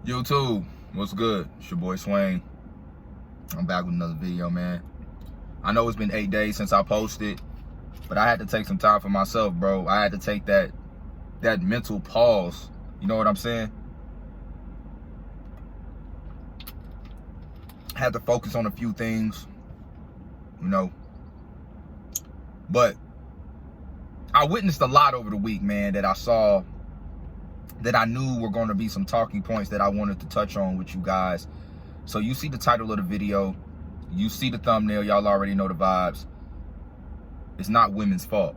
YouTube, what's good? It's your boy Swain. I'm back with another video, man. I know it's been 8 days since I posted, but I had to take some time for myself, bro. I had to take that mental pause. You know what I'm saying? I had to focus on a few things, you know. But I witnessed a lot over the week, man, that I saw, that I knew were going to be some talking points that I wanted to touch on with you guys. So you see the title of the video, you see the thumbnail, y'all already know the vibes. It's not women's fault.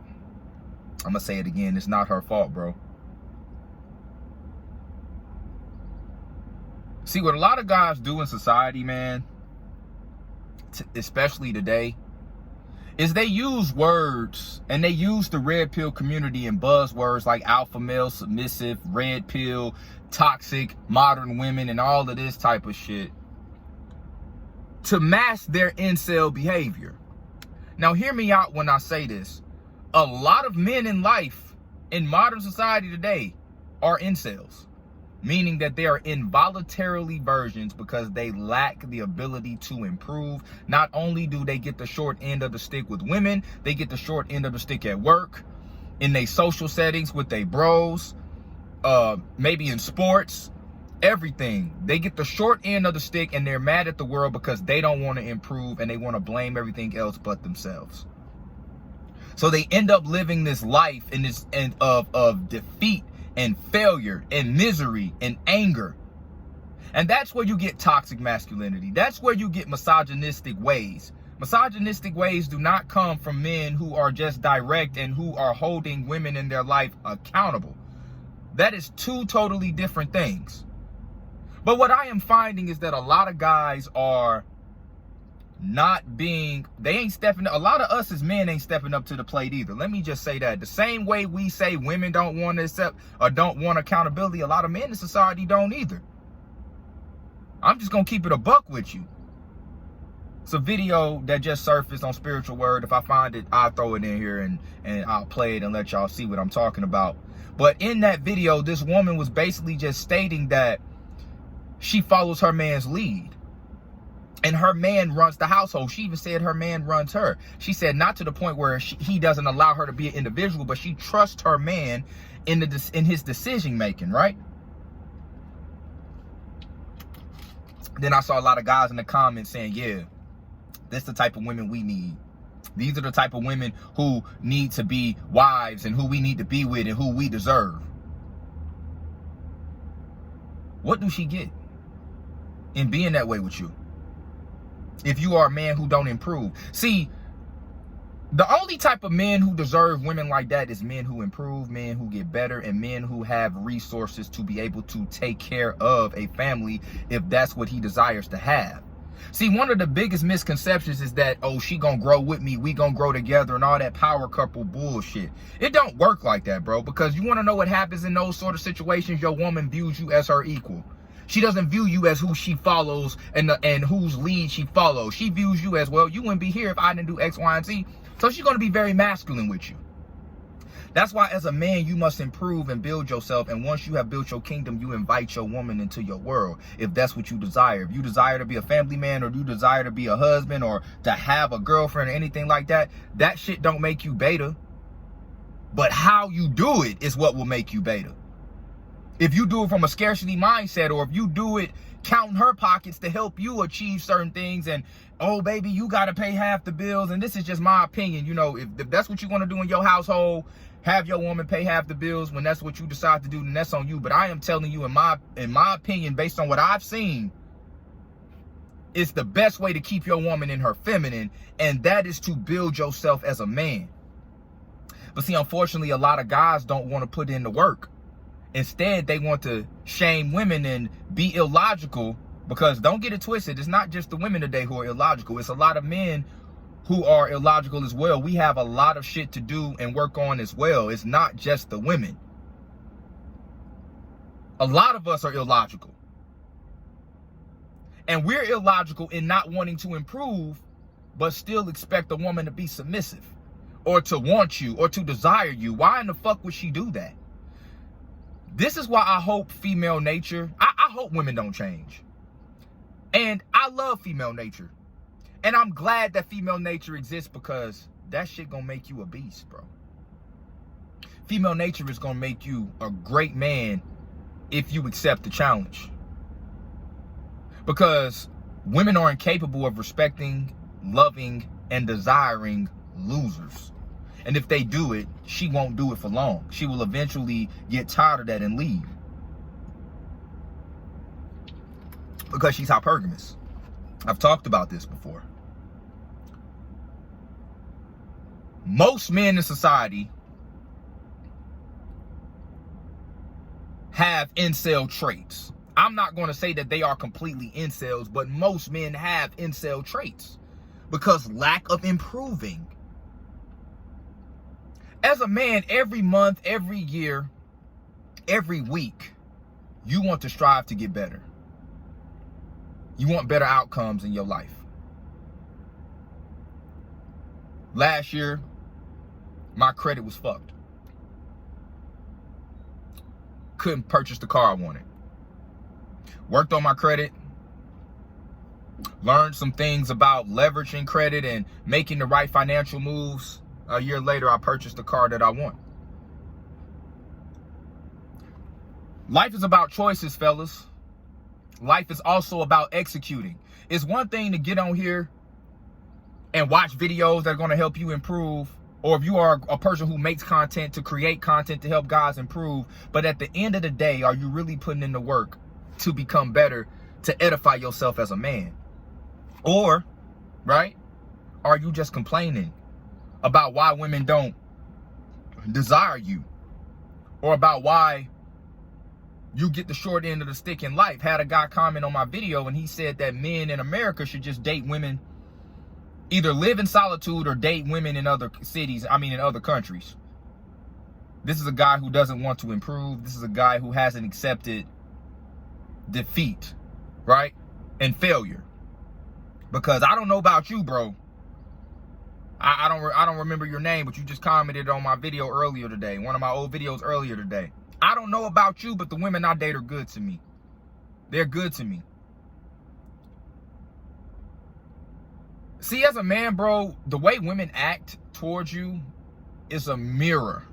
I'm gonna say it again, it's not her fault, bro. See, what a lot of guys do in society, man, especially today, is they use words, and they use the red pill community and buzzwords like alpha male, submissive, red pill, toxic, modern women, and all of this type of shit to mask their incel behavior. Now, hear me out when I say this. A lot of men in life, in modern society today, are incels. Meaning that they are involuntarily virgins because they lack the ability to improve. Not only do they get the short end of the stick with women, they get the short end of the stick at work, in their social settings with their bros, maybe in sports, everything. They get the short end of the stick and they're mad at the world because they don't want to improve and they want to blame everything else but themselves. So they end up living this life in this end of defeat and failure and misery and anger. And that's where you get toxic masculinity. That's where you get misogynistic ways. Misogynistic ways do not come from men who are just direct and who are holding women in their life accountable. That is two totally different things. But what I am finding is that a lot of guys are not being, they ain't stepping up. A lot of us as men ain't stepping up to the plate either. Let me just say that. The same way we say women don't want to accept or don't want accountability, a lot of men in society don't either. I'm just going to keep it a buck with you. It's a video that just surfaced on Spiritual Word. If I find it, I'll throw it in here and I'll play it and let y'all see what I'm talking about. But in that video, this woman was basically just stating that she follows her man's lead. And her man runs the household. She even said her man runs her. She said not to the point where he doesn't allow her to be an individual, but she trusts her man in his decision making, right? Then I saw a lot of guys in the comments saying, yeah, this is the type of women we need. These are the type of women who need to be wives and who we need to be with and who we deserve. What do she get in being that way with you? If you are a man who don't improve. See, the only type of men who deserve women like that is men who improve, men who get better, and men who have resources to be able to take care of a family if that's what he desires to have. See, one of the biggest misconceptions is that, oh, she gonna grow with me, we gonna grow together, and all that power couple bullshit. It don't work like that, bro, because you want to know what happens in those sort of situations. Your woman views you as her equal. She doesn't view you as who she follows and whose lead she follows. She views you as, well, you wouldn't be here if I didn't do X, Y, and Z. So she's going to be very masculine with you. That's why as a man, you must improve and build yourself. And once you have built your kingdom, you invite your woman into your world, if that's what you desire. If you desire to be a family man, or you desire to be a husband, or to have a girlfriend or anything like that, that shit don't make you beta. But how you do it is what will make you beta. If you do it from a scarcity mindset, or if you do it counting her pockets to help you achieve certain things, and, oh, baby, you got to pay half the bills. And this is just my opinion. You know, if that's what you want to do in your household, have your woman pay half the bills. When that's what you decide to do, then that's on you. But I am telling you, in my opinion, based on what I've seen, it's the best way to keep your woman in her feminine. And that is to build yourself as a man. But see, unfortunately, a lot of guys don't want to put in the work. Instead, they want to shame women and be illogical, because don't get it twisted. It's not just the women today who are illogical. It's a lot of men who are illogical as well. We have a lot of shit to do and work on as well. It's not just the women. A lot of us are illogical. And we're illogical in not wanting to improve, but still expect a woman to be submissive, or to want you, or to desire you. Why in the fuck would she do that? This is why I hope female nature, I hope women don't change. And I love female nature. And I'm glad that female nature exists, because that shit gonna make you a beast, bro. Female nature is gonna make you a great man if you accept the challenge. Because women are incapable of respecting, loving, and desiring losers. And if they do it, she won't do it for long. She will eventually get tired of that and leave. Because she's hypergamous. I've talked about this before. Most men in society have incel traits. I'm not going to say that they are completely incels, but most men have incel traits because lack of improving. As a man, every month, every year, every week, you want to strive to get better. You want better outcomes in your life. Last year, my credit was fucked. Couldn't purchase the car I wanted. Worked on my credit. Learned some things about leveraging credit and making the right financial moves. A year later, I purchased the car that I want. Life is about choices, fellas. Life is also about executing. It's one thing to get on here and watch videos that are going to help you improve, or if you are a person who makes content, to create content to help guys improve. But at the end of the day, are you really putting in the work to become better, to edify yourself as a man? Or, right, are you just complaining about why women don't desire you, or about why you get the short end of the stick in life? Had a guy comment on my video and he said that men in America should just date women, either live in solitude or date women in other cities, in other countries. This is a guy who doesn't want to improve. This is a guy who hasn't accepted defeat, right? And failure. Because I don't know about you, bro. I don't remember your name, but you just commented on my video earlier today, one of my old videos earlier today. I don't know about you, but the women I date are good to me. They're good to me. See, as a man, bro, the way women act towards you is a mirror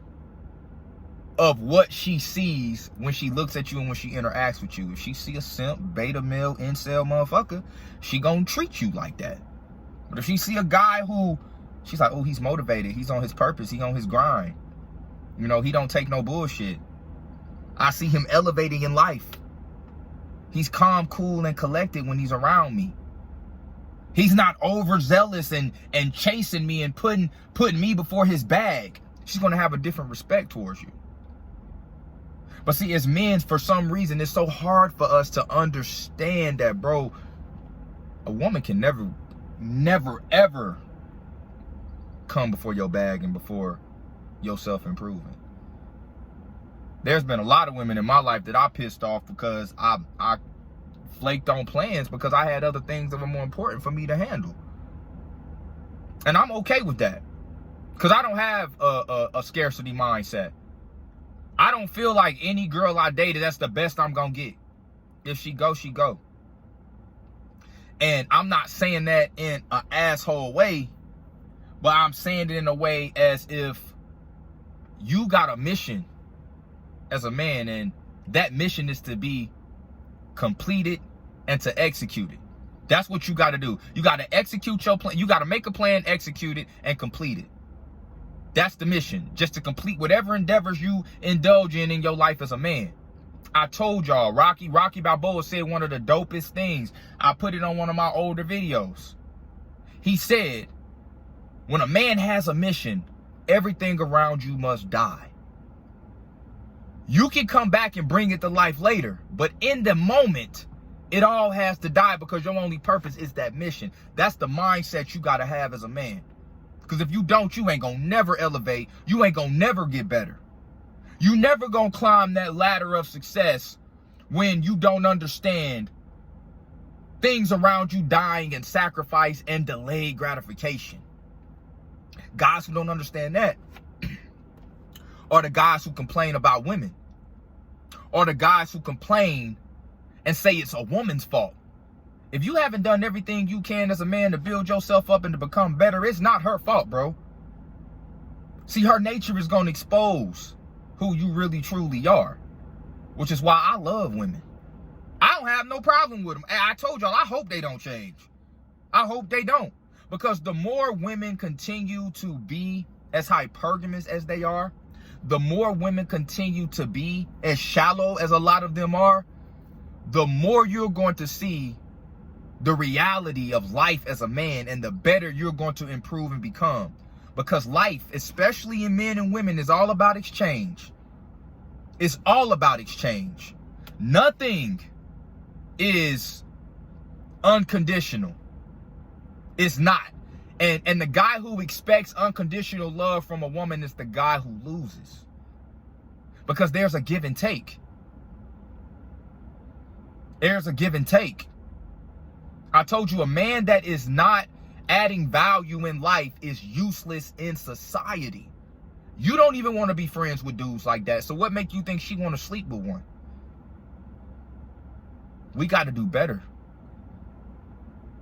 of what she sees when she looks at you and when she interacts with you. If she see a simp, beta male, incel motherfucker, she gonna treat you like that. But if she see a guy who, she's like, oh, he's motivated, he's on his purpose, he on his grind. You know, he don't take no bullshit. I see him elevating in life. He's calm, cool, and collected when he's around me. He's not overzealous and chasing me and putting me before his bag. She's going to have a different respect towards you. But see, as men, for some reason, it's so hard for us to understand that, bro, a woman can never, ever come before your bag and before your self-improvement. There's been a lot of women in my life that I pissed off because I flaked on plans because I had other things that were more important for me to handle. And I'm okay with that. Because I don't have a scarcity mindset. I don't feel like any girl I dated, that's the best I'm going to get. If she go, she go. And I'm not saying that in an asshole way, but I'm saying it in a way as if you got a mission as a man, and that mission is to be completed and to execute it. That's what you got to do. You got to execute your plan. You got to make a plan, execute it, and complete it. That's the mission, just to complete whatever endeavors you indulge in your life as a man. I told y'all, Rocky Balboa said one of the dopest things. I put it on one of my older videos. He said, when a man has a mission, everything around you must die. You can come back and bring it to life later, but in the moment, it all has to die because your only purpose is that mission. That's the mindset you got to have as a man. Because if you don't, you ain't going to never elevate. You ain't going to never get better. You never going to climb that ladder of success when you don't understand things around you dying and sacrifice and delayed gratification. Guys who don't understand that are the guys who complain about women, or the guys who complain and say it's a woman's fault. If you haven't done everything you can as a man to build yourself up and to become better, it's not her fault, bro. See, her nature is going to expose who you really truly are, which is why I love women. I don't have no problem with them. I told y'all, I hope they don't change. I hope they don't. Because the more women continue to be as hypergamous as they are, the more women continue to be as shallow as a lot of them are, the more you're going to see the reality of life as a man, and the better you're going to improve and become. Because life, especially in men and women, is all about exchange. It's all about exchange. Nothing is unconditional. It's not. And the guy who expects unconditional love from a woman is the guy who loses. Because there's a give and take. There's a give and take. I told you, a man that is not adding value in life is useless in society. You don't even want to be friends with dudes like that. So what make you think she want to sleep with one? We got to do better.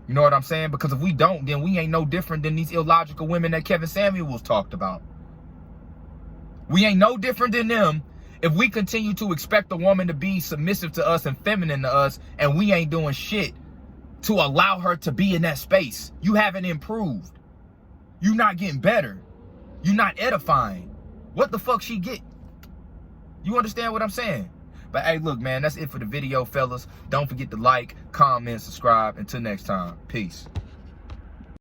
You know what I'm saying? Because if we don't, then we ain't no different than these illogical women that Kevin Samuels talked about. We ain't no different than them if we continue to expect a woman to be submissive to us and feminine to us, and we ain't doing shit to allow her to be in that space. You haven't improved. You're not getting better. You're not edifying. What the fuck she get? You understand what I'm saying? But hey, look, man, that's it for the video, fellas. Don't forget to like, comment, subscribe. Until next time, peace.